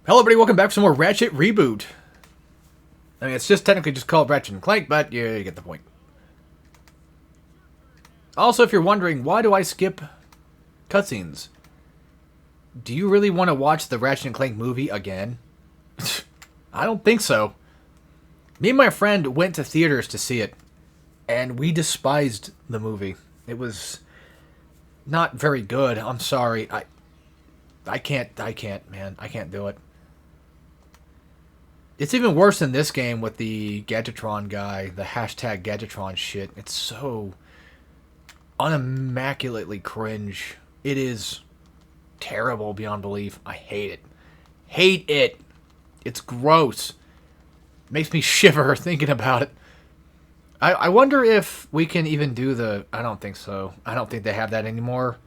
Hello, everybody. Welcome back for some more Ratchet Reboot. I mean, it's just technically just called Ratchet and Clank, but yeah, you get the point. Also, if you're wondering, why do I skip cutscenes? Do you really want to watch the Ratchet and Clank movie again? I don't think so. Me and my friend went to theaters to see it, and we despised the movie. It was not very good. I'm sorry. I can't, man. I can't do it. It's even worse than this game with the Gadgetron guy, the hashtag Gadgetron shit. It's so unimmaculately cringe. It is terrible beyond belief. I hate it. Hate it. It's gross. Makes me shiver thinking about it. I wonder if we can even do the... I don't think so. I don't think they have that anymore.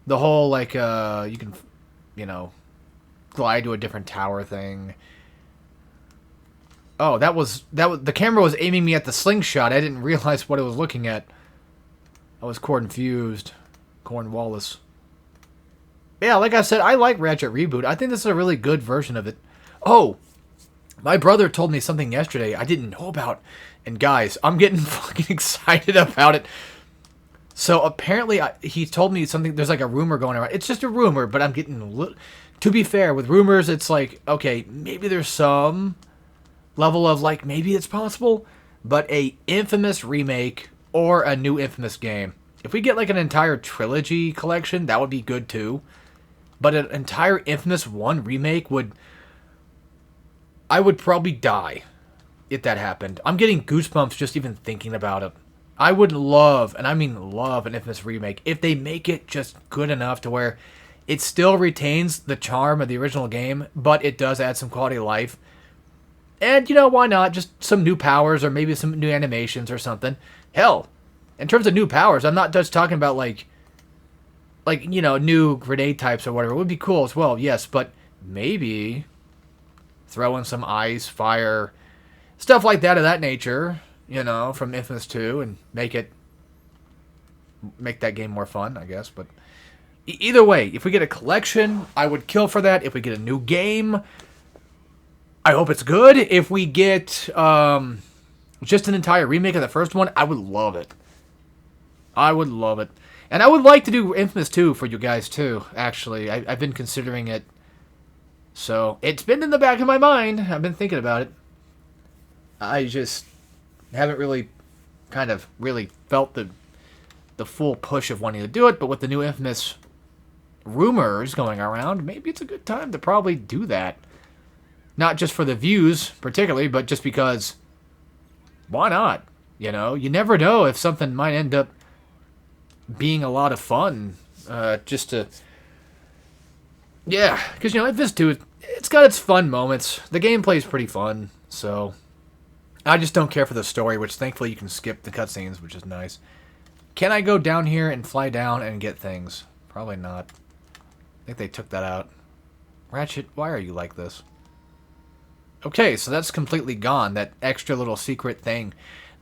The whole, like, you can, glide to a different tower thing. Oh, that was the camera was aiming me at the slingshot. I didn't realize what it was looking at. I was confused. Cornwallis. Yeah, like I said, I like Ratchet Reboot. I think this is a really good version of it. Oh, my brother told me something yesterday I didn't know about. And guys, I'm getting fucking excited about it. So apparently, he told me something. There's like a rumor going around. It's just a rumor, but I'm getting a little... To be fair, with rumors, it's like, okay, maybe there's some level of like, maybe it's possible, but a Infamous remake or a new Infamous game. If we get like an entire trilogy collection, that would be good too. But an entire Infamous 1 remake would... I would probably die if that happened. I'm getting goosebumps just even thinking about it. I would love, and I mean love, an Infamous remake if they make it just good enough to where it still retains the charm of the original game, but it does add some quality of life. And, why not? Just some new powers or maybe some new animations or something. Hell, in terms of new powers, I'm not just talking about, like new grenade types or whatever. It would be cool as well, yes, but maybe throw in some ice, fire, stuff like that of that nature, from Infamous 2 and make that game more fun, I guess. But either way, if we get a collection, I would kill for that. If we get a new game, I hope it's good. If we get just an entire remake of the first one, I would love it. I would love it. And I would like to do Infamous 2 for you guys, too, actually. I've been considering it. So, it's been in the back of my mind. I've been thinking about it. I just haven't really felt the full push of wanting to do it. But with the new Infamous rumors going around, maybe it's a good time to probably do that. Not just for the views, particularly, but just because, why not? You never know if something might end up being a lot of fun, just to... Yeah, because, Infamous 2, it's got its fun moments. The gameplay's pretty fun, so... I just don't care for the story, which thankfully you can skip the cutscenes, which is nice. Can I go down here and fly down and get things? Probably not. I think they took that out. Ratchet, why are you like this? Okay, so that's completely gone, that extra little secret thing.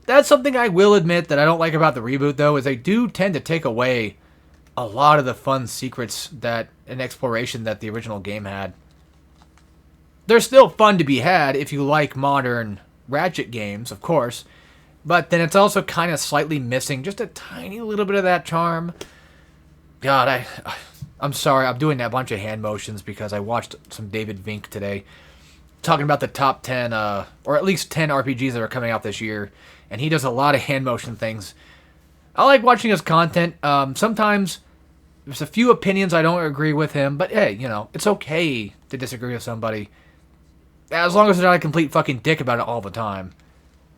That's something I will admit that I don't like about the reboot, though, is they do tend to take away a lot of the fun secrets that and exploration that the original game had. They're still fun to be had if you like modern Ratchet games, of course, but then it's also kind of slightly missing just a tiny little bit of that charm. God, I'm sorry, I'm doing that bunch of hand motions because I watched some David Vink today talking about the top 10, or at least 10 RPGs that are coming out this year, and he does a lot of hand motion things. I like watching his content. Sometimes there's a few opinions I don't agree with him, but hey, it's okay to disagree with somebody, as long as they're not a complete fucking dick about it all the time.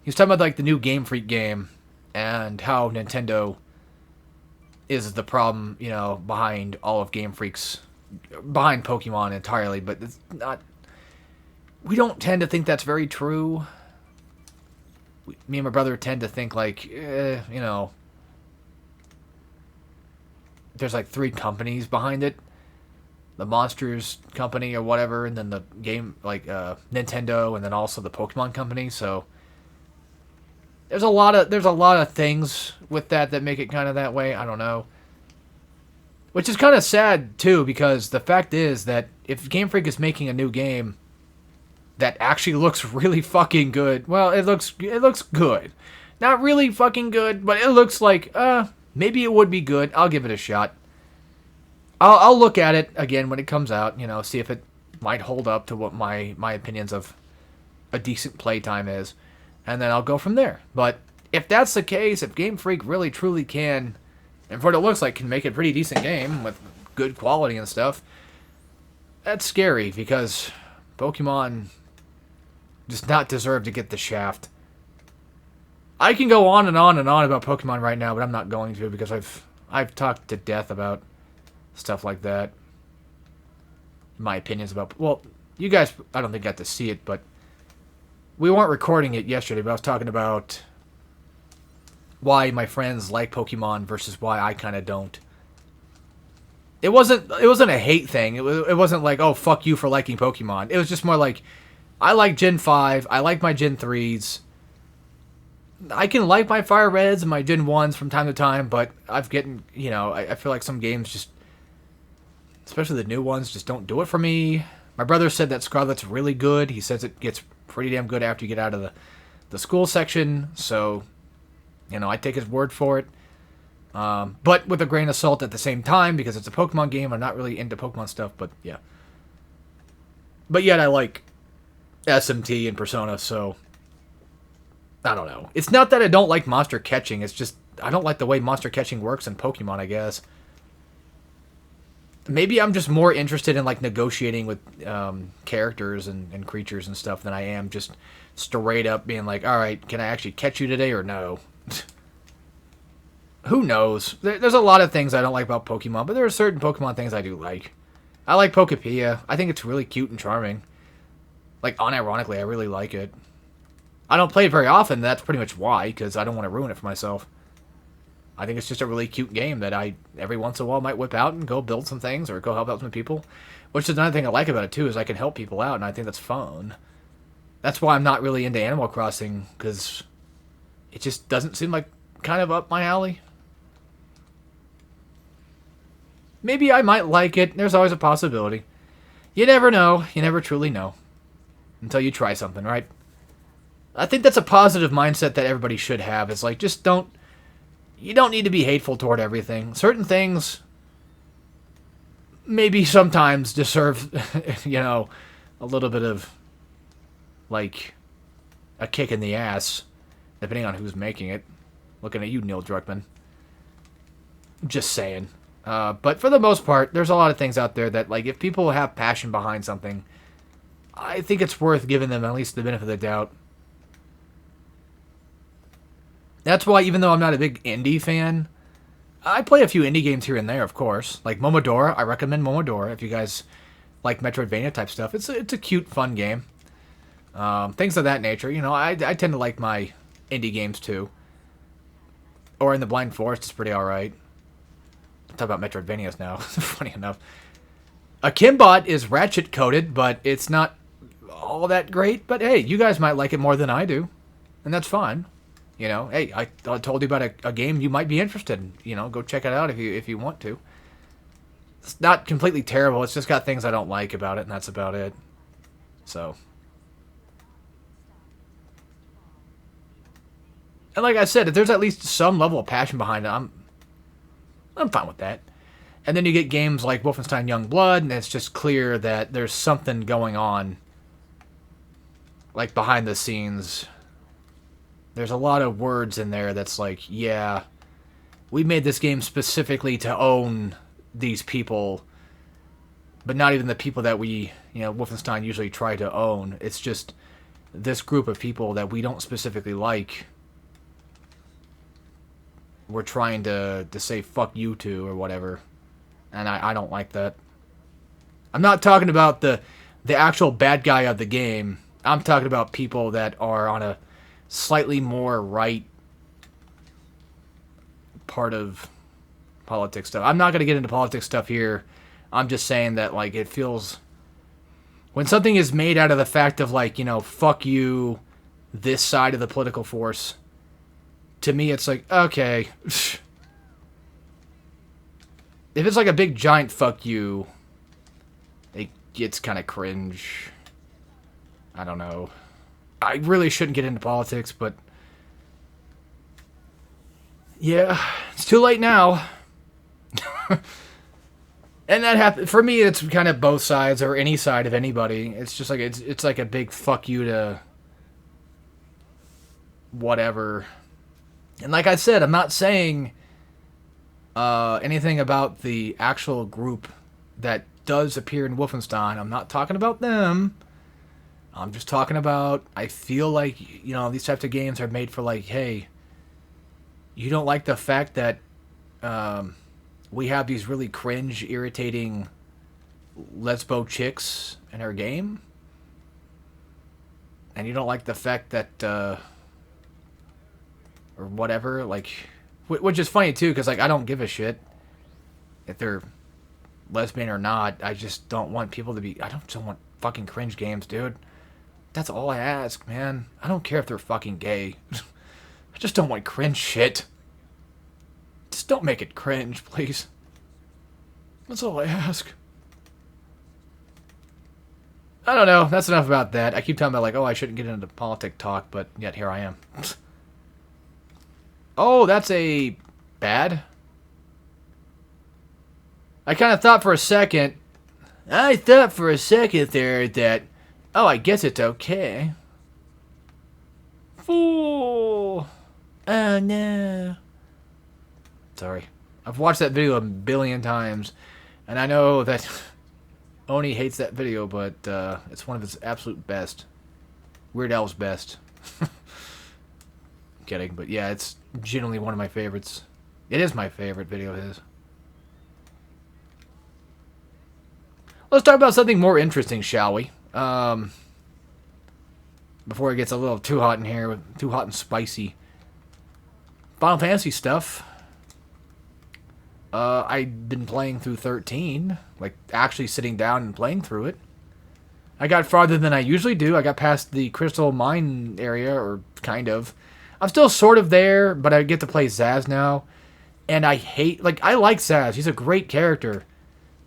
He's talking about, like, the new Game Freak game, and how Nintendo is the problem, behind all of Game Freak's, behind Pokemon entirely, but it's not... We don't tend to think that's very true. Me and my brother tend to think, like, there's like 3 companies behind it. The Monsters company or whatever, and then the game, like, Nintendo, and then also the Pokemon company, so... There's a lot of things with that make it kind of that way, I don't know. Which is kind of sad, too, because the fact is that if Game Freak is making a new game that actually looks really fucking good, well, it looks good. Not really fucking good, but it looks like, maybe it would be good. I'll give it a shot. I'll look at it again when it comes out, you know, see if it might hold up to what my opinions of a decent playtime is, and then I'll go from there. But if that's the case, if Game Freak really truly can, and for what it looks like, can make a pretty decent game with good quality and stuff, that's scary, because Pokemon does not deserve to get the shaft. I can go on and on and on about Pokemon right now, but I'm not going to, because I've talked to death about stuff like that. My opinions about... Well, you guys, I don't think got to see it, but we weren't recording it yesterday, but I was talking about why my friends like Pokemon versus why I kind of don't. It wasn't a hate thing. It wasn't like, oh, fuck you for liking Pokemon. It was just more like, I like Gen 5, I like my Gen 3s. I can like my Fire Reds and my Gen 1s from time to time, but I've getting, you know, I feel like some games just, especially the new ones, just don't do it for me. My brother said that Scarlet's really good. He says it gets pretty damn good after you get out of the school section, so, you know, I take his word for it. But with a grain of salt at the same time, because it's a Pokemon game. I'm not really into Pokemon stuff, but yeah. But yet I like SMT and Persona, so I don't know. It's not that I don't like monster catching. It's just I don't like the way monster catching works in Pokemon, I guess. Maybe I'm just more interested in like negotiating with characters and creatures and stuff than I am just straight up being like, all right, can I actually catch you today or no? Who knows? There's a lot of things I don't like about Pokemon, but there are certain Pokemon things I do like. I like Pokepia. I think it's really cute and charming. Like, unironically, I really like it. I don't play it very often, that's pretty much why, because I don't want to ruin it for myself. I think it's just a really cute game that I, every once in a while, might whip out and go build some things or go help out some people. Which is another thing I like about it, too, is I can help people out, and I think that's fun. That's why I'm not really into Animal Crossing, because it just doesn't seem like kind of up my alley. Maybe I might like it. There's always a possibility. You never know. You never truly know. Until you try something, right? I think that's a positive mindset that everybody should have. It's like, just don't... You don't need to be hateful toward everything. Certain things maybe sometimes deserve, you know, a little bit of, like, a kick in the ass, depending on who's making it. Looking at you, Neil Druckmann. Just saying. But for the most part, there's a lot of things out there that, like, if people have passion behind something, I think it's worth giving them at least the benefit of the doubt. That's why, even though I'm not a big indie fan, I play a few indie games here and there, of course. Like Momodora, I recommend Momodora if you guys like Metroidvania type stuff. It's a cute, fun game. Things of that nature. You know, I tend to like my indie games too. Or In the Blind Forest is pretty alright. Talk about Metroidvanias now. Funny enough. Akimbot is ratchet coded, but it's not all that great. But hey, you guys might like it more than I do. And that's fine. You know, hey, I told you about a game you might be interested in. You know, go check it out if you want to. It's not completely terrible. It's just got things I don't like about it, and that's about it. So. And like I said, if there's at least some level of passion behind it, I'm fine with that. And then you get games like Wolfenstein Youngblood, and it's just clear that there's something going on, like behind the scenes. There's a lot of words in there that's like, yeah, we made this game specifically to own these people, but not even the people that we, you know, Wolfenstein usually try to own. It's just this group of people that we don't specifically like. We're trying to say fuck you to or whatever. And I don't like that. I'm not talking about the actual bad guy of the game. I'm talking about people that are on a slightly more right part of politics stuff. I'm not going to get into politics stuff here. I'm just saying that, like, it feels... When something is made out of the fact of, like, you know, fuck you, this side of the political force, to me it's like, okay. If it's like a big giant fuck you, it's kind of cringe. I don't know. I really shouldn't get into politics, but yeah, it's too late now. And that happened for me. It's kind of both sides or any side of anybody. It's just like it's like a big fuck you to whatever. And like I said, I'm not saying anything about the actual group that does appear in Wolfenstein. I'm not talking about them. I'm just talking about, I feel like, these types of games are made for like, hey, you don't like the fact that we have these really cringe, irritating lesbo chicks in our game? And you don't like the fact that, or whatever, like, which is funny too, because, like, I don't give a shit if they're lesbian or not. I just don't want people to be, I don't want fucking cringe games, dude. That's all I ask, man. I don't care if they're fucking gay. I just don't want cringe shit. Just don't make it cringe, please. That's all I ask. I don't know. That's enough about that. I keep talking about, like, oh, I shouldn't get into politic talk, but yet here I am. Oh, that's a bad. I kind of thought for a second. I thought for a second there that, oh, I guess it's okay. Fool. Oh, no. Sorry. I've watched that video a billion times, and I know that Oni hates that video, but it's one of his absolute best. Weird Al's best. Kidding, but yeah, it's genuinely one of my favorites. It is my favorite video of his. Let's talk about something more interesting, shall we? Before it gets a little too hot in here, too hot and spicy. Final Fantasy stuff. I've been playing through 13, like actually sitting down and playing through it. I got farther than I usually do. I got past the Crystal Mine area, or kind of. I'm still sort of there, but I get to play Zaz now. And I like Zaz. He's a great character.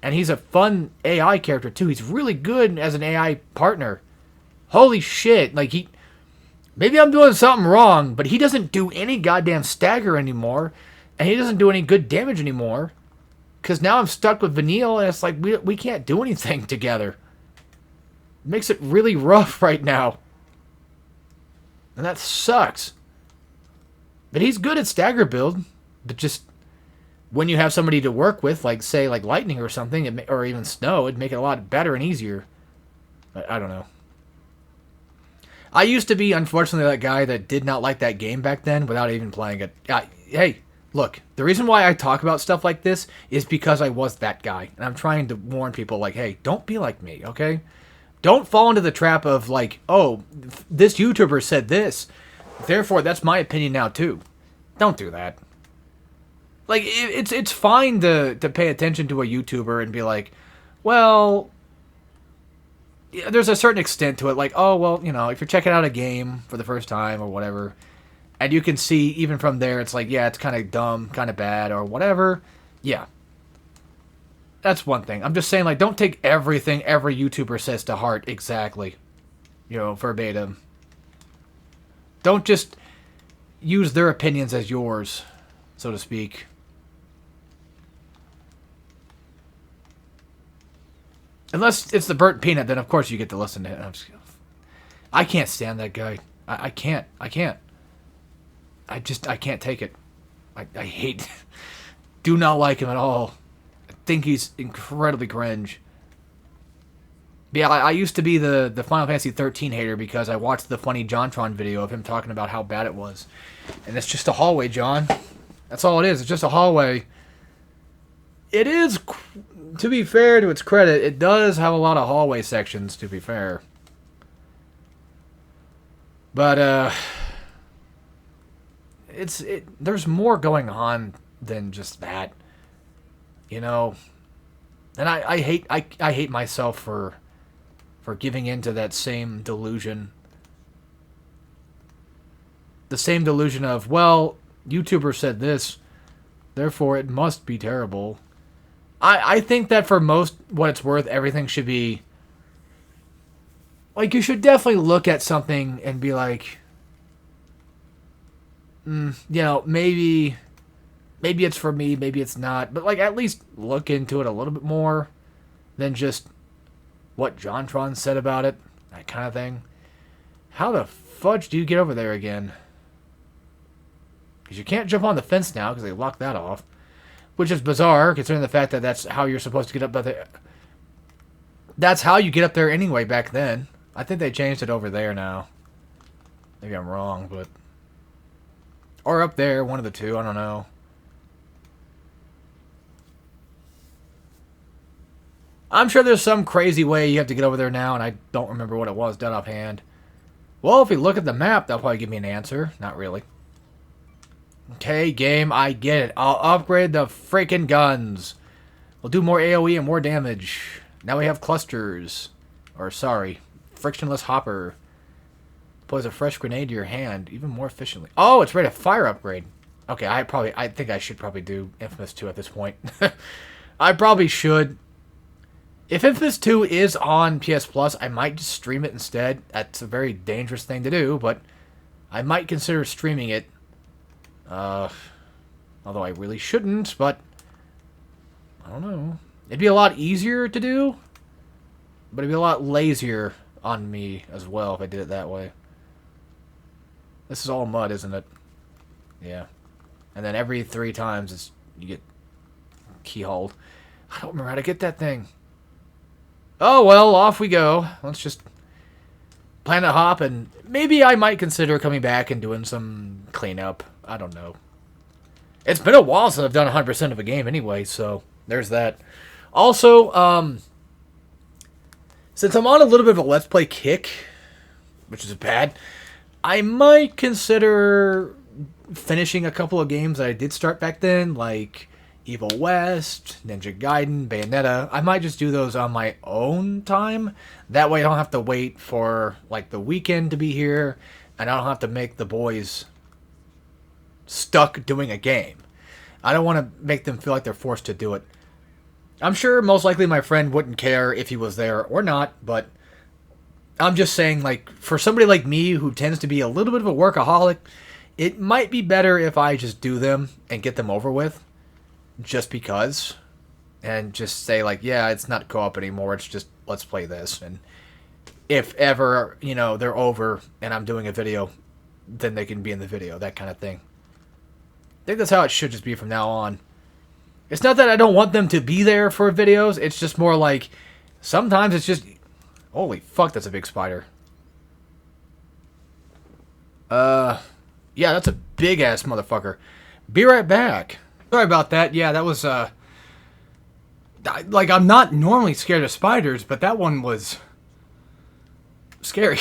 And he's a fun AI character, too. He's really good as an AI partner. Holy shit. Like, maybe I'm doing something wrong, but he doesn't do any goddamn stagger anymore. And he doesn't do any good damage anymore. Because now I'm stuck with Vanille, and it's like, we can't do anything together. It makes it really rough right now. And that sucks. But he's good at stagger build. But just when you have somebody to work with, like, say, like Lightning or something, or even Snow, it'd make it a lot better and easier. I don't know. I used to be, unfortunately, that guy that did not like that game back then without even playing it. Hey, look, the reason why I talk about stuff like this is because I was that guy. And I'm trying to warn people, like, hey, don't be like me, okay? Don't fall into the trap of, like, oh, this YouTuber said this, therefore that's my opinion now, too. Don't do that. Like, it's fine to pay attention to a YouTuber and be like, well, yeah, there's a certain extent to it. Like, oh, well, if you're checking out a game for the first time or whatever, and you can see even from there, it's like, yeah, it's kind of dumb, kind of bad, or whatever. Yeah. That's one thing. I'm just saying, like, don't take everything every YouTuber says to heart exactly. Verbatim. Don't just use their opinions as yours, so to speak. Unless it's the burnt peanut, then of course you get to listen to it. I can't stand that guy. I can't. I can't take it. I hate... do not like him at all. I think he's incredibly cringe. But yeah, I used to be the Final Fantasy 13 hater because I watched the funny JonTron video of him talking about how bad it was. And it's just a hallway, John. That's all it is. It's just a hallway. It is, to be fair to its credit, it does have a lot of hallway sections, to be fair. But, there's more going on than just that. And I hate myself for giving into that same delusion. The same delusion of, well, YouTuber said this, therefore it must be terrible. I think that for most what it's worth, everything should be... Like, you should definitely look at something and be like... you know, maybe it's for me, maybe it's not. But, like, at least look into it a little bit more than just what JonTron said about it. That kind of thing. How the fudge do you get over there again? Because you can't jump on the fence now because they locked that off. Which is bizarre, considering the fact that that's how you're supposed to get up there. That's how you get up there anyway back then. I think they changed it over there now. Maybe I'm wrong, but... Or up there, one of the two, I don't know. I'm sure there's some crazy way you have to get over there now, and I don't remember what it was dead offhand. Well, if we look at the map, they'll probably give me an answer. Not really. Okay, game, I get it. I'll upgrade the freaking guns. We'll do more AoE and more damage. Now we have clusters. Or, sorry, frictionless hopper. Deploys a fresh grenade to your hand, even more efficiently. Oh, it's ready to fire upgrade. Okay, I think I should probably do Infamous 2 at this point. I probably should. If Infamous 2 is on PS Plus, I might just stream it instead. That's a very dangerous thing to do, but I might consider streaming it. Although I really shouldn't, but I don't know. It'd be a lot easier to do, but it'd be a lot lazier on me as well if I did it that way. This is all mud, isn't it? Yeah. And then every 3 times you get keyholed. I don't remember how to get that thing. Oh, well, off we go. Let's just Planet Hop, and maybe I might consider coming back and doing some cleanup. I don't know. It's been a while since I've done 100% of a game anyway, so there's that. Also, since I'm on a little bit of a Let's Play kick, which is bad, I might consider finishing a couple of games that I did start back then, like Evil West, Ninja Gaiden, Bayonetta. I might just do those on my own time. That way I don't have to wait for, like, the weekend to be here, and I don't have to make the boys stuck doing a game. I don't want to make them feel like they're forced to do it. I'm sure most likely my friend wouldn't care if he was there or not, but I'm just saying, like, for somebody like me who tends to be a little bit of a workaholic, it might be better if I just do them and get them over with, just because, and just say, like, yeah, it's not co-op anymore, it's just, let's play this, and if ever, you know, they're over and I'm doing a video, then they can be in the video, that kind of thing. I think that's how it should just be from now on. It's not that I don't want them to be there for videos, it's just more like, sometimes it's just... Holy fuck, that's a big spider. Yeah, that's a big-ass motherfucker. Be right back. Sorry about that. Yeah, that was, like, I'm not normally scared of spiders, but that one was... scary.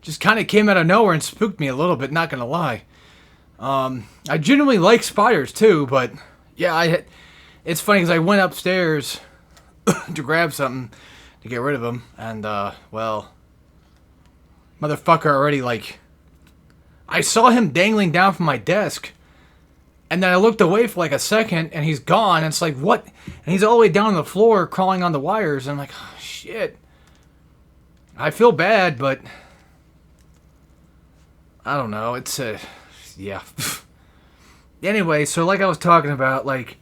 Just kind of came out of nowhere and spooked me a little bit, not gonna lie. I genuinely like spiders too, but yeah, it's funny because I went upstairs to grab something to get rid of them, and well, motherfucker already, like, I saw him dangling down from my desk, and then I looked away for like a second, and he's gone, and it's like, what? And he's all the way down on the floor crawling on the wires, and I'm like, oh, shit. I feel bad, but I don't know, it's yeah. Anyway, so like I was talking about, like,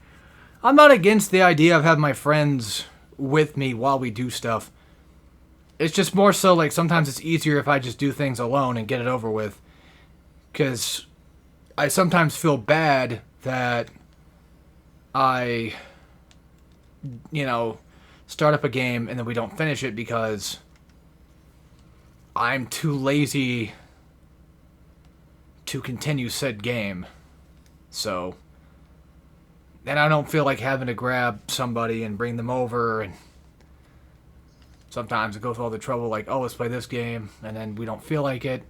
I'm not against the idea of having my friends with me while we do stuff. It's just more so, like, sometimes it's easier if I just do things alone and get it over with. Because I sometimes feel bad that I, you know, start up a game and then we don't finish it because I'm too lazy to continue said game. So, and I don't feel like having to grab somebody and bring them over, and sometimes it goes through all the trouble like, oh, let's play this game, and then we don't feel like it.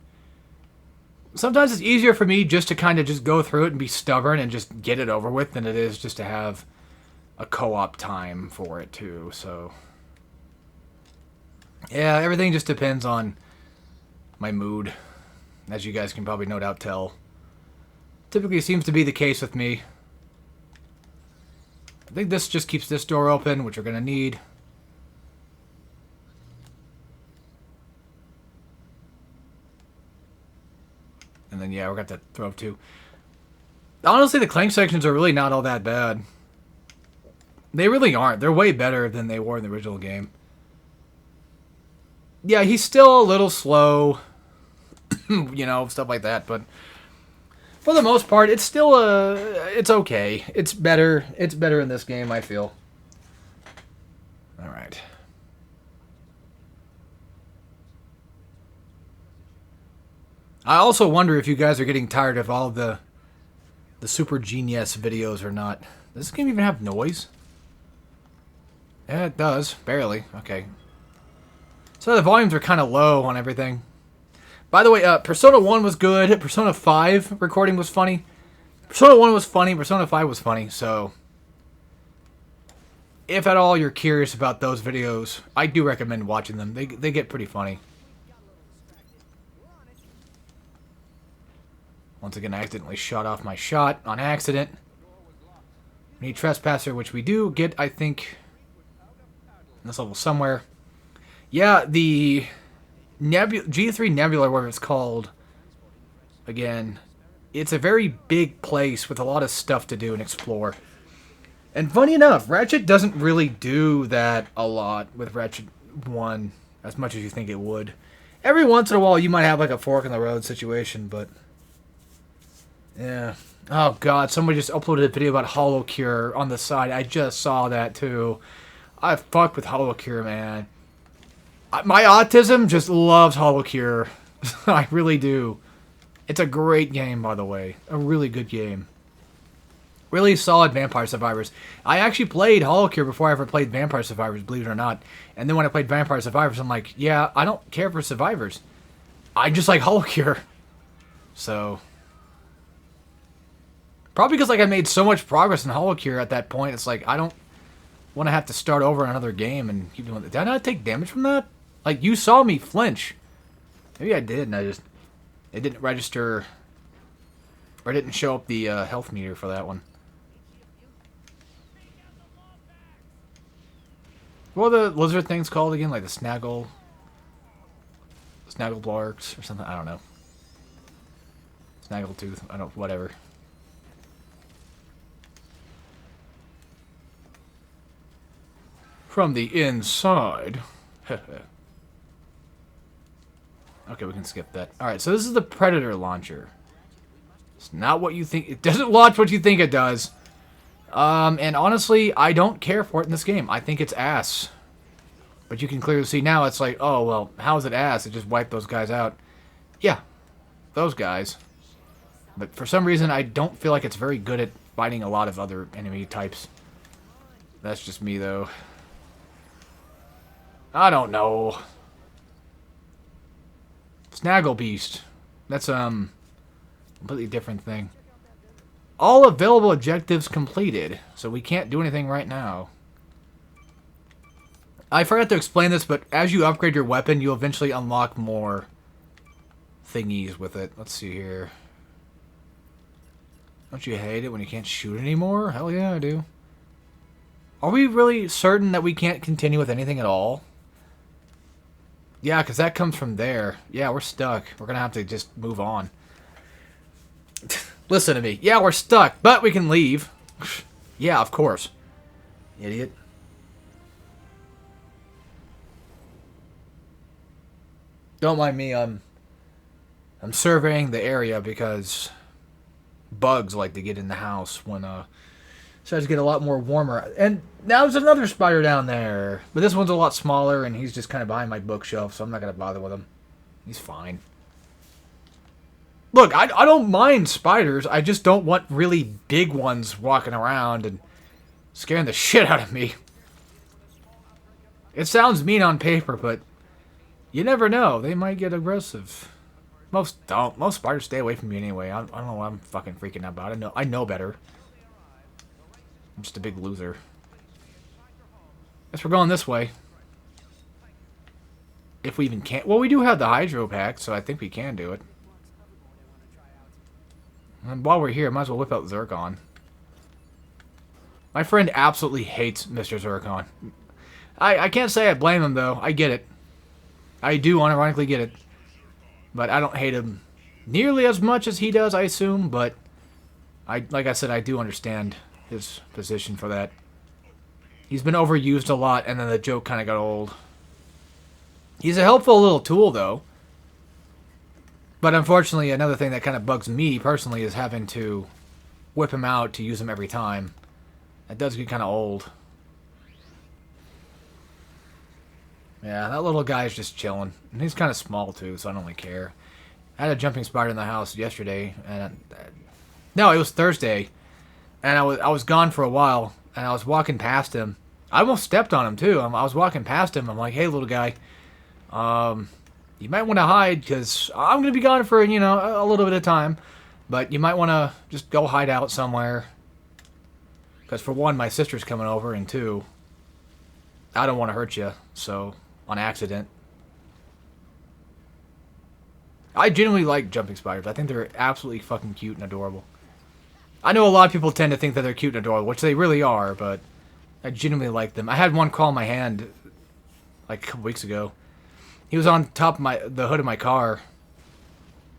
Sometimes it's easier for me just to kind of just go through it and be stubborn and just get it over with than it is just to have a co-op time for it too, so yeah, everything just depends on my mood, as you guys can probably no doubt tell. Typically seems to be the case with me. I think this just keeps this door open, which we're going to need. And then, yeah, we're going to have to throw up too. Honestly, the Clank sections are really not all that bad. They really aren't. They're way better than they were in the original game. Yeah, he's still a little slow. You know, stuff like that. But for the most part, it's still it's okay. It's better. It's better in this game, I feel. All right. I also wonder if you guys are getting tired of all the Super Genius videos or not. Does this game even have noise? Yeah, it does. Barely. Okay. So the volumes are kind of low on everything. By the way, Persona 1 was good. Persona 5 recording was funny. Persona 1 was funny. Persona 5 was funny. So, if at all you're curious about those videos, I do recommend watching them. They get pretty funny. Once again, I accidentally shot off my shot on accident. We need Trespasser, which we do get, I think, in this level somewhere. Yeah, the G3 Nebula, whatever it's called, again, it's a very big place with a lot of stuff to do and explore. And funny enough, Ratchet doesn't really do that a lot with Ratchet 1 as much as you think it would. Every once in a while, you might have like a fork in the road situation, but yeah. Oh god, somebody just uploaded a video about HoloCure on the side. I just saw that too. I fuck with HoloCure, man. My autism just loves HoloCure. I really do. It's a great game, by the way. A really good game. Really solid Vampire Survivors. I actually played HoloCure before I ever played Vampire Survivors, believe it or not. And then when I played Vampire Survivors, I'm like, yeah, I don't care for Survivors. I just like HoloCure. So probably because like I made so much progress in HoloCure at that point, it's like I don't want to have to start over another game and keep doing it. Did I not take damage from that? Like, you saw me flinch. Maybe I did, and it didn't register, or it didn't show up the health meter for that one. What are the lizard things called again? Like the Snaggleblarks or something? I don't know. Snaggletooth, whatever. From the inside. Okay, we can skip that. Alright, so this is the Predator launcher. It's not what you think. It doesn't launch what you think it does. And honestly, I don't care for it in this game. I think it's ass. But you can clearly see now it's like, oh, well, how is it ass? It just wiped those guys out. Yeah, those guys. But for some reason, I don't feel like it's very good at fighting a lot of other enemy types. That's just me, though. I don't know. Snaggle Beast. That's completely different thing. All available objectives completed, so we can't do anything right now. I forgot to explain this, but as you upgrade your weapon, you'll eventually unlock more thingies with it. Let's see here. Don't you hate it when you can't shoot anymore? Hell yeah, I do. Are we really certain that we can't continue with anything at all? Yeah, because that comes from there. Yeah, we're stuck. We're going to have to just move on. Listen to me. Yeah, we're stuck, but we can leave. Yeah, of course. Idiot. Don't mind me. I'm surveying the area because bugs like to get in the house when starts to get a lot more warmer. And now there's another spider down there. But this one's a lot smaller, and he's just kind of behind my bookshelf, so I'm not going to bother with him. He's fine. Look, I don't mind spiders. I just don't want really big ones walking around and scaring the shit out of me. It sounds mean on paper, but you never know. They might get aggressive. Most don't. Most spiders stay away from me anyway. I don't know what I'm fucking freaking out about. I know better. I'm just a big loser. Guess we're going this way. If we even can. Well, we do have the Hydro Pack, so I think we can do it. And while we're here, might as well whip out Zircon. My friend absolutely hates Mr. Zircon. I can't say I blame him, though. I get it. I do unironically get it. But I don't hate him nearly as much as he does, I assume. But, like I said, I do understand his position for that. He's been overused a lot, and then the joke kind of got old. He's a helpful little tool, though. But unfortunately, another thing that kind of bugs me personally is having to whip him out to use him every time. That does get kind of old. Yeah, that little guy's just chilling. And he's kind of small, too, so I don't really care. I had a jumping spider in the house yesterday, and... no, it was Thursday. And I was gone for a while, and I was walking past him. I almost stepped on him, too. I was walking past him. I'm like, hey, little guy. You might want to hide, because I'm going to be gone for, you know, a little bit of time. But you might want to just go hide out somewhere. Because for one, my sister's coming over, and two, I don't want to hurt you, so, on accident. I genuinely like jumping spiders. I think they're absolutely fucking cute and adorable. I know a lot of people tend to think that they're cute and adorable, which they really are, but I genuinely like them. I had one crawl in my hand, like, a couple weeks ago. He was on top of the hood of my car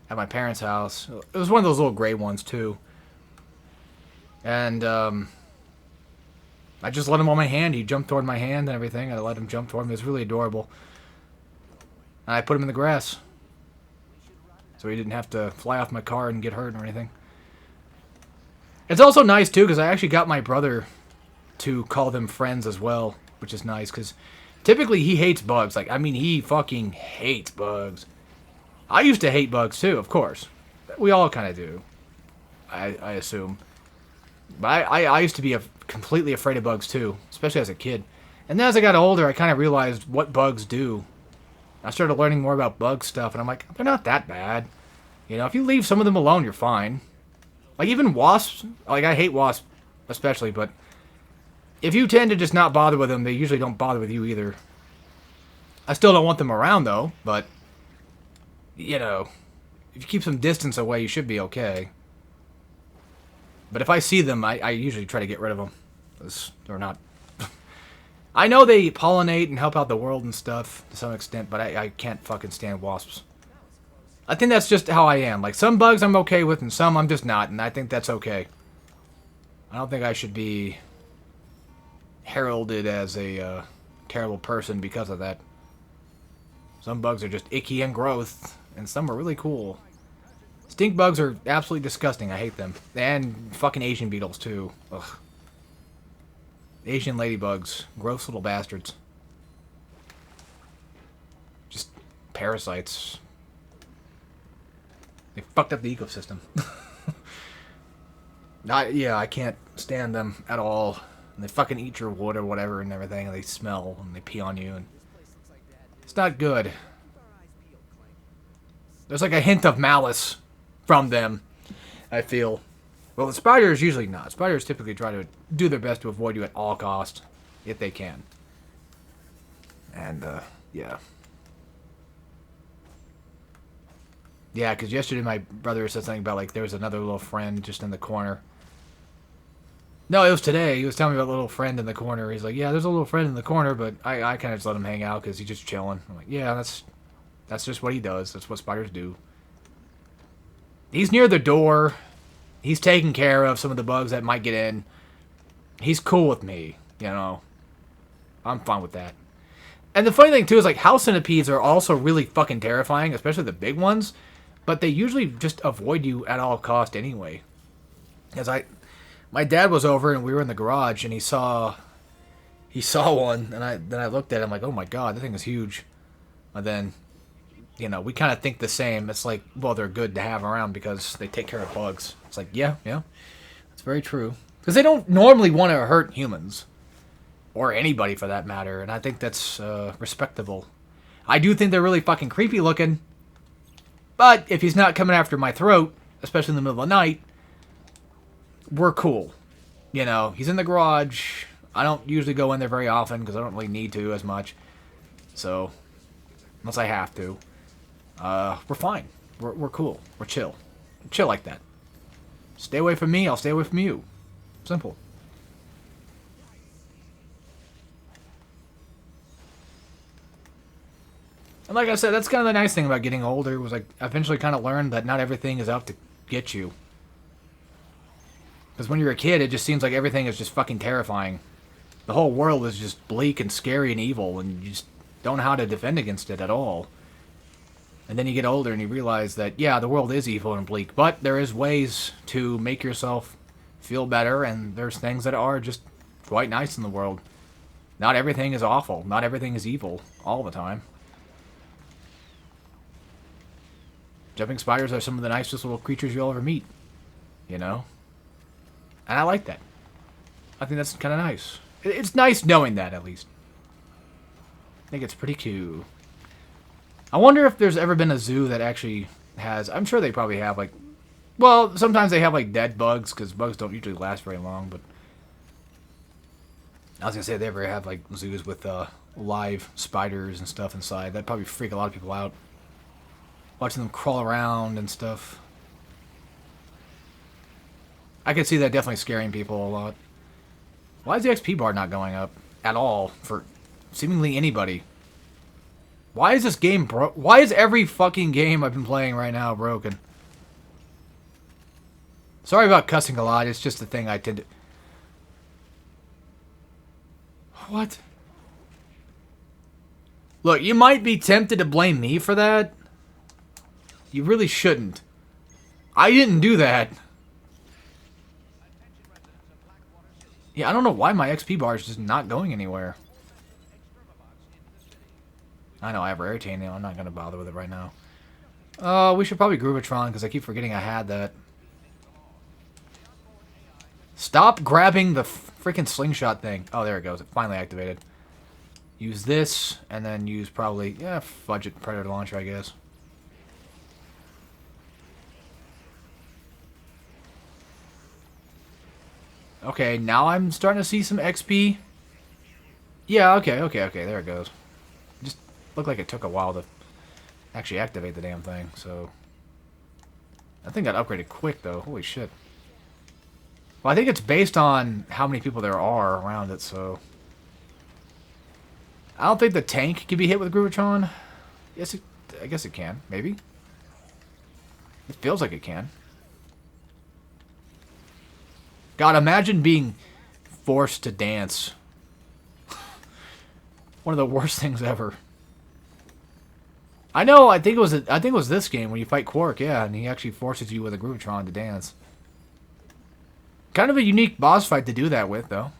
at my parents' house. It was one of those little gray ones, too. And, I just let him on my hand. He jumped toward my hand and everything. I let him jump toward me. It was really adorable. And I put him in the grass. So he didn't have to fly off my car and get hurt or anything. It's also nice, too, because I actually got my brother to call them friends as well, which is nice, because typically he hates bugs. Like, I mean, he fucking hates bugs. I used to hate bugs, too, of course. We all kind of do, I assume. But I used to be completely afraid of bugs, too, especially as a kid. And then as I got older, I kind of realized what bugs do. I started learning more about bug stuff, and I'm like, they're not that bad. You know, if you leave some of them alone, you're fine. Like, even wasps, like, I hate wasps, especially, but if you tend to just not bother with them, they usually don't bother with you either. I still don't want them around, though, but, you know, if you keep some distance away, you should be okay. But if I see them, I usually try to get rid of them, because they're not... I know they pollinate and help out the world and stuff, to some extent, but I can't fucking stand wasps. I think that's just how I am. Like, some bugs I'm okay with, and some I'm just not, and I think that's okay. I don't think I should be heralded as a terrible person because of that. Some bugs are just icky and gross, and some are really cool. Stink bugs are absolutely disgusting. I hate them. And fucking Asian beetles, too. Ugh. Asian ladybugs. Gross little bastards. Just parasites. They fucked up the ecosystem. Yeah, I can't stand them at all. And they fucking eat your wood or whatever and everything, and they smell, and they pee on you, and it's not good. There's like a hint of malice from them, I feel. Well, the spiders usually not. Spiders typically try to do their best to avoid you at all costs, if they can. And, yeah. Yeah, because yesterday my brother said something about, like, there was another little friend just in the corner. No, it was today. He was telling me about a little friend in the corner. He's like, yeah, there's a little friend in the corner, but I kind of just let him hang out because he's just chilling. I'm like, yeah, that's just what he does. That's what spiders do. He's near the door. He's taking care of some of the bugs that might get in. He's cool with me, you know. I'm fine with that. And the funny thing, too, is, like, house centipedes are also really fucking terrifying, especially the big ones. But they usually just avoid you at all cost anyway. Because my dad was over and we were in the garage and he saw one and then I looked at him like, oh my god, that thing is huge. And then, you know, we kind of think the same. It's like, well, they're good to have around because they take care of bugs. It's like, yeah, that's very true. Because they don't normally want to hurt humans. Or anybody for that matter. And I think that's respectable. I do think they're really fucking creepy looking. But if he's not coming after my throat, especially in the middle of the night, we're cool. You know, he's in the garage. I don't usually go in there very often because I don't really need to as much. So, unless I have to. We're fine. We're cool. We're chill. Chill like that. Stay away from me, I'll stay away from you. Simple. And like I said, that's kind of the nice thing about getting older, was like, I eventually kind of learned that not everything is out to get you. Because when you're a kid, it just seems like everything is just fucking terrifying. The whole world is just bleak and scary and evil, and you just don't know how to defend against it at all. And then you get older and you realize that, yeah, the world is evil and bleak, but there is ways to make yourself feel better, and there's things that are just quite nice in the world. Not everything is awful. Not everything is evil all the time. Jumping spiders are some of the nicest little creatures you'll ever meet. You know? And I like that. I think that's kind of nice. It's nice knowing that, at least. I think it's pretty cool. I wonder if there's ever been a zoo that actually has... I'm sure they probably have, like... Well, sometimes they have, like, dead bugs, because bugs don't usually last very long, but... I was going to say, if they ever have, like, zoos with live spiders and stuff inside. That'd probably freak a lot of people out. Watching them crawl around and stuff. I could see that definitely scaring people a lot. Why is the XP bar not going up at all for seemingly anybody? Why is this game Why is every fucking game I've been playing right now broken? Sorry about cussing a lot. It's just the thing I tend to... What? Look, you might be tempted to blame me for that. You really shouldn't. I didn't do that. Yeah, I don't know why my XP bar is just not going anywhere. I know I have Rarity now. I'm not going to bother with it right now. We should probably Groovatron, because I keep forgetting I had that. Stop grabbing the freaking slingshot thing. Oh, there it goes. It finally activated. Use this, and then use probably... Yeah, fudge it. Predator Launcher, I guess. Okay, now I'm starting to see some XP. Yeah, okay. There it goes. Just looked like it took a while to actually activate the damn thing, so... That thing got upgraded quick, though. Holy shit. Well, I think it's based on how many people there are around it, so... I don't think the tank can be hit with Groovatron. Yes, I guess it can. Maybe. It feels like it can. God, imagine being forced to dance. One of the worst things ever. I know. I think it was this game when you fight Quark. Yeah, and he actually forces you with a Groovatron to dance. Kind of a unique boss fight to do that with, though.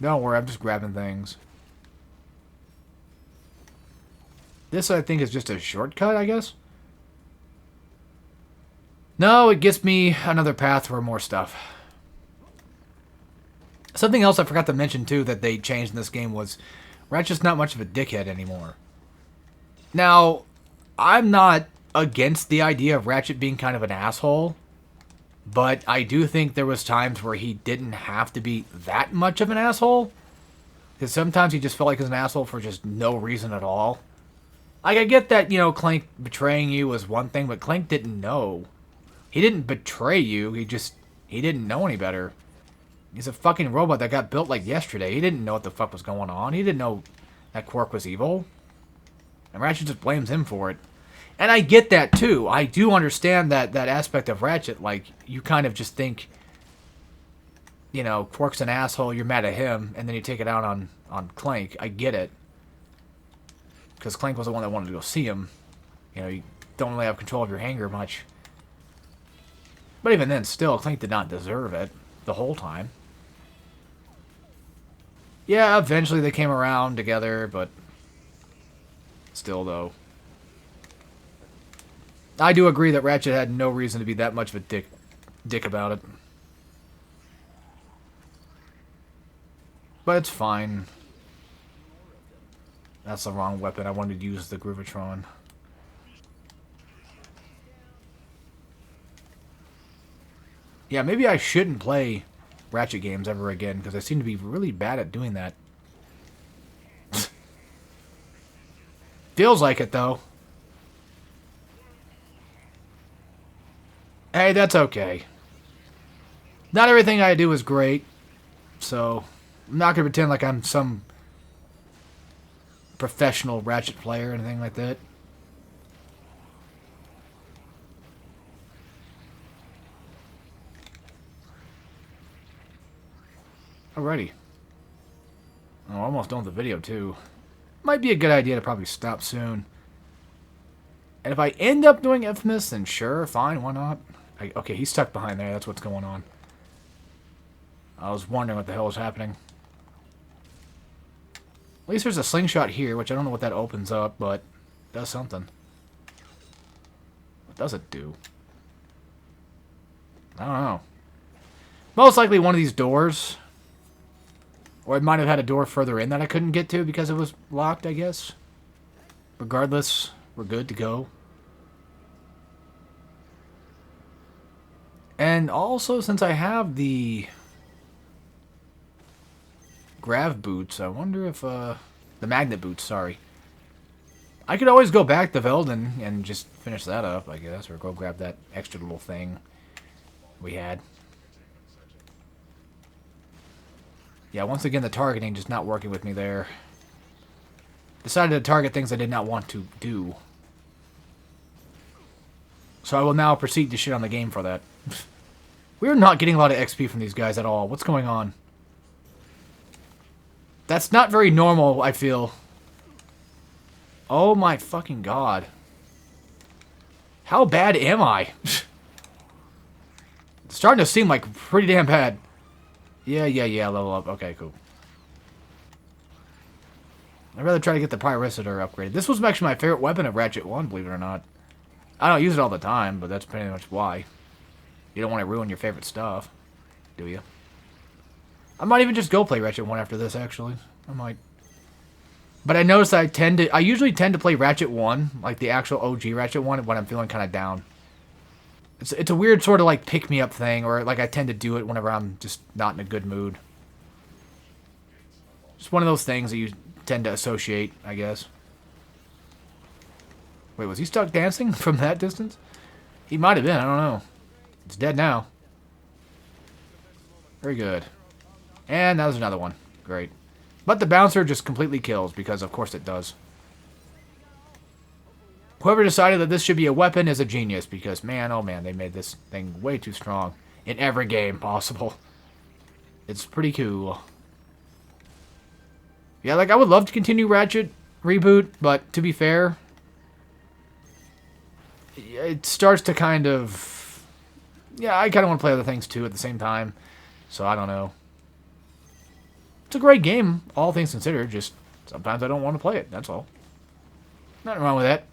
Don't worry, I'm just grabbing things. This, I think, is just a shortcut, I guess. No, it gets me another path for more stuff. Something else I forgot to mention, too, that they changed in this game was Ratchet's not much of a dickhead anymore. Now, I'm not against the idea of Ratchet being kind of an asshole, but I do think there was times where he didn't have to be that much of an asshole. Because sometimes he just felt like he was an asshole for just no reason at all. Like, I get that, you know, Clank betraying you was one thing, but Clank didn't know. He didn't betray you, he didn't know any better. He's a fucking robot that got built like yesterday. He didn't know what the fuck was going on. He didn't know that Quark was evil. And Ratchet just blames him for it. And I get that too. I do understand that aspect of Ratchet. Like, you kind of just think, you know, Quark's an asshole, you're mad at him, and then you take it out on Clank. I get it. Because Clank was the one that wanted to go see him. You know, you don't really have control of your anger much. But even then, still, Clank did not deserve it the whole time. Yeah, eventually they came around together, but still, though. I do agree that Ratchet had no reason to be that much of a dick about it. But it's fine. That's the wrong weapon. I wanted to use the Groovatron. Yeah, maybe I shouldn't play Ratchet games ever again, because I seem to be really bad at doing that. Feels like it, though. Hey, that's okay. Not everything I do is great, so I'm not going to pretend like I'm some professional Ratchet player or anything like that. Alrighty. Oh, almost done with the video, too. Might be a good idea to probably stop soon. And if I end up doing Infamous, then sure, fine, why not? Okay, he's stuck behind there. That's what's going on. I was wondering what the hell was happening. At least there's a slingshot here, which I don't know what that opens up, but it does something. What does it do? I don't know. Most likely one of these doors. Or it might have had a door further in that I couldn't get to because it was locked, I guess. Regardless, we're good to go. And also, since I have the grav boots, I wonder if, the magnet boots, sorry. I could always go back to Velden and just finish that up, I guess, or go grab that extra little thing we had. Yeah, once again, the targeting just not working with me there. Decided to target things I did not want to do. So I will now proceed to shit on the game for that. We're not getting a lot of XP from these guys at all. What's going on? That's not very normal, I feel. Oh my fucking god. How bad am I? It's starting to seem like pretty damn bad. Yeah, level up. Okay, cool. I'd rather try to get the Pyrocitor upgraded. This was actually my favorite weapon of Ratchet 1, believe it or not. I don't use it all the time, but that's pretty much why. You don't want to ruin your favorite stuff, do you? I might even just go play Ratchet 1 after this, actually. I might. But I noticed I usually tend to play Ratchet 1, like the actual OG Ratchet 1, when I'm feeling kind of down. It's a weird sort of like pick-me-up thing, or like I tend to do it whenever I'm just not in a good mood. Just one of those things that you tend to associate, I guess. Wait, was he stuck dancing from that distance? He might have been, I don't know. It's dead now. Very good. And that was another one. Great. But the bouncer just completely kills, because of course it does. Whoever decided that this should be a weapon is a genius, because man, oh man, they made this thing way too strong. In every game possible. It's pretty cool. Yeah, like, I would love to continue Ratchet reboot, but to be fair, it starts to kind of... Yeah, I kind of want to play other things too at the same time, so I don't know. It's a great game, all things considered, just sometimes I don't want to play it, that's all. Nothing wrong with that.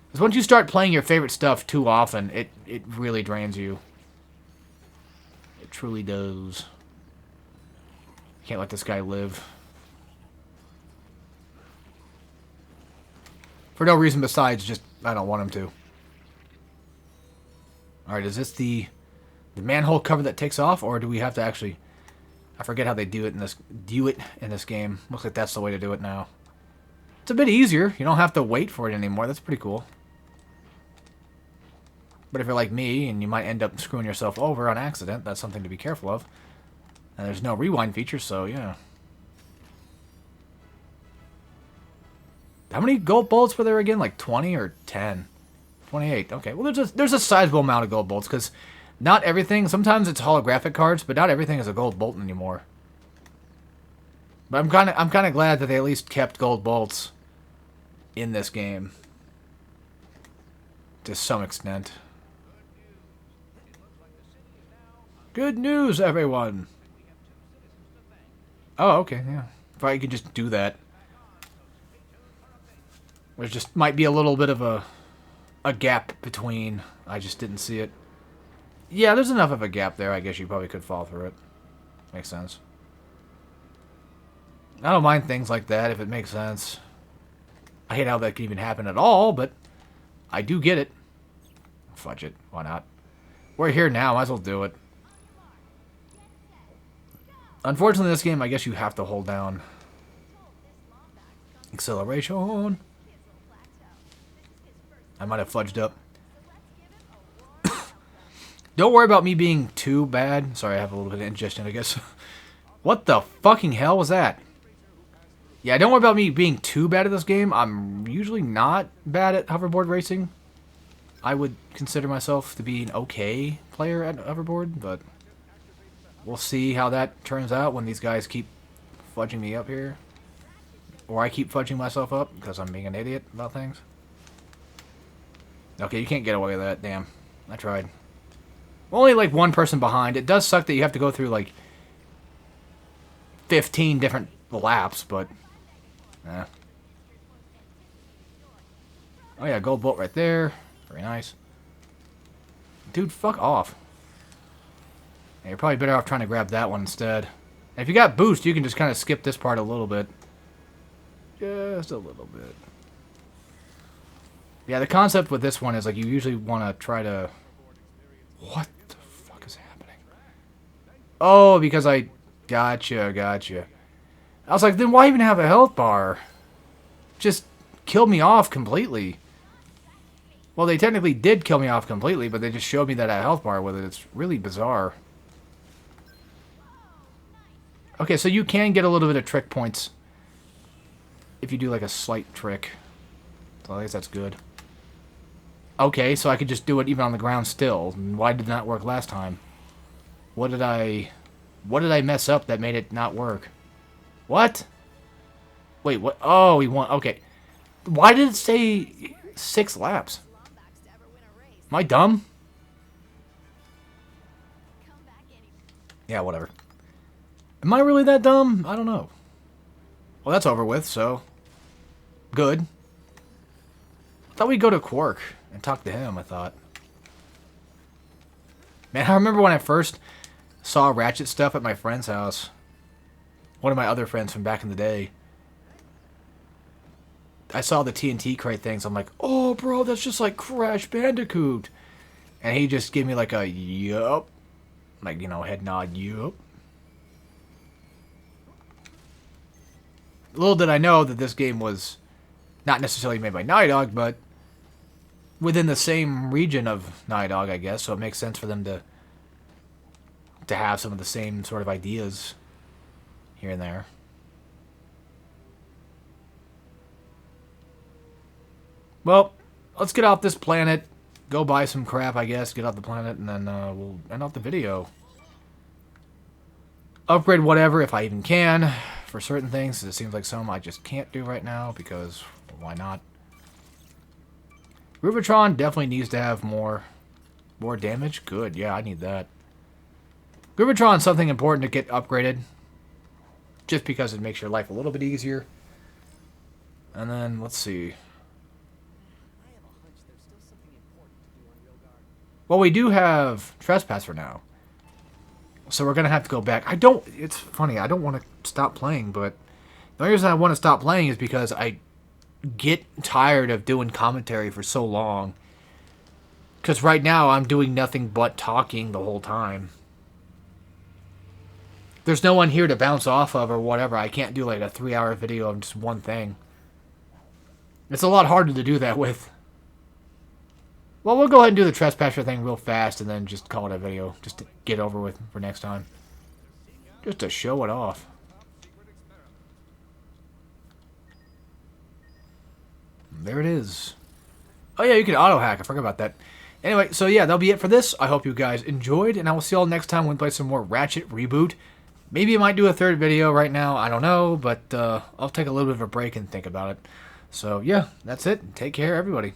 Because once you start playing your favorite stuff too often, it really drains you. It truly does. Can't let this guy live. For no reason besides just, I don't want him to. Alright, is this the manhole cover that takes off, or do we have to actually... I forget how they do it in this game. Looks like that's the way to do it now. It's a bit easier. You don't have to wait for it anymore. That's pretty cool. But if you're like me, and you might end up screwing yourself over on accident, that's something to be careful of. And there's no rewind feature, so yeah. How many gold bolts were there again? Like 20 or 10? 28. Okay, well there's a sizable amount of gold bolts, because not everything, sometimes it's holographic cards, but not everything is a gold bolt anymore. But I'm kind of glad that they at least kept gold bolts in this game. To some extent. Good news, everyone! Oh, okay, yeah. If I could just do that. There just might be a little bit of a gap between. I just didn't see it. Yeah, there's enough of a gap there. I guess you probably could fall through it. Makes sense. I don't mind things like that if it makes sense. I hate how that can even happen at all, but I do get it. Fudge it. Why not? We're here now. Might as well do it. Unfortunately, in this game, I guess you have to hold down acceleration. I might have fudged up. Don't worry about me being too bad. Sorry, I have a little bit of indigestion, I guess. What the fucking hell was that? Yeah, don't worry about me being too bad at this game. I'm usually not bad at hoverboard racing. I would consider myself to be an okay player at hoverboard, but we'll see how that turns out when these guys keep fudging me up here. Or I keep fudging myself up because I'm being an idiot about things. Okay, you can't get away with that. Damn. I tried. Only like one person behind. It does suck that you have to go through like 15 different laps, but... Oh yeah, gold bolt right there. Very nice. Dude, fuck off. Yeah, you're probably better off trying to grab that one instead. And if you got boost, you can just kind of skip this part a little bit. Just a little bit. Yeah, the concept with this one is like you usually want to try to... What the fuck is happening? Oh, because I... Gotcha. I was like, then why even have a health bar? Just killed me off completely. Well, they technically did kill me off completely, but they just showed me that I had a health bar with it. It's really bizarre. Okay, so you can get a little bit of trick points if you do like a slight trick. So I guess that's good. Okay, so I could just do it even on the ground still. Why did that work last time? What did I mess up that made it not work? What? Wait, what? Oh, he won. Okay. Why did it say 6 laps? Am I dumb? Yeah, whatever. Am I really that dumb? I don't know. Well, that's over with, so... Good. I thought we'd go to Quark and talk to him, I thought. Man, I remember when I first saw Ratchet stuff at my friend's house. One of my other friends from back in the day. I saw the TNT crate things. I'm like, oh, bro, that's just like Crash Bandicoot. And he just gave me like a yup. Like, you know, head nod, yup. Little did I know that this game was not necessarily made by Naughty Dog, but within the same region of Naughty Dog, I guess. So it makes sense for them to have some of the same sort of ideas here and there. Well, let's get off this planet, go buy some crap, I guess, get off the planet, and then we'll end off the video. Upgrade whatever, if I even can, for certain things. It seems like some I just can't do right now, because why not? Rubatron definitely needs to have more damage. Good, yeah, I need that. Rubatron's something important to get upgraded, just because it makes your life a little bit easier. And then, let's see. Well, we do have Trespasser now. So we're going to have to go back. It's funny, I don't want to stop playing, but the only reason I want to stop playing is because I get tired of doing commentary for so long. Because right now I'm doing nothing but talking the whole time. There's no one here to bounce off of or whatever. I can't do like a 3-hour video of just one thing. It's a lot harder to do that with. Well, we'll go ahead and do the Trespasser thing real fast and then just call it a video. Just to get over with for next time. Just to show it off. There it is. Oh yeah, you can auto-hack. I forgot about that. Anyway, so yeah, that'll be it for this. I hope you guys enjoyed, and I will see you all next time when we play some more Ratchet Reboot. Maybe I might do a third video right now. I don't know, but I'll take a little bit of a break and think about it. So yeah, that's it. Take care, everybody.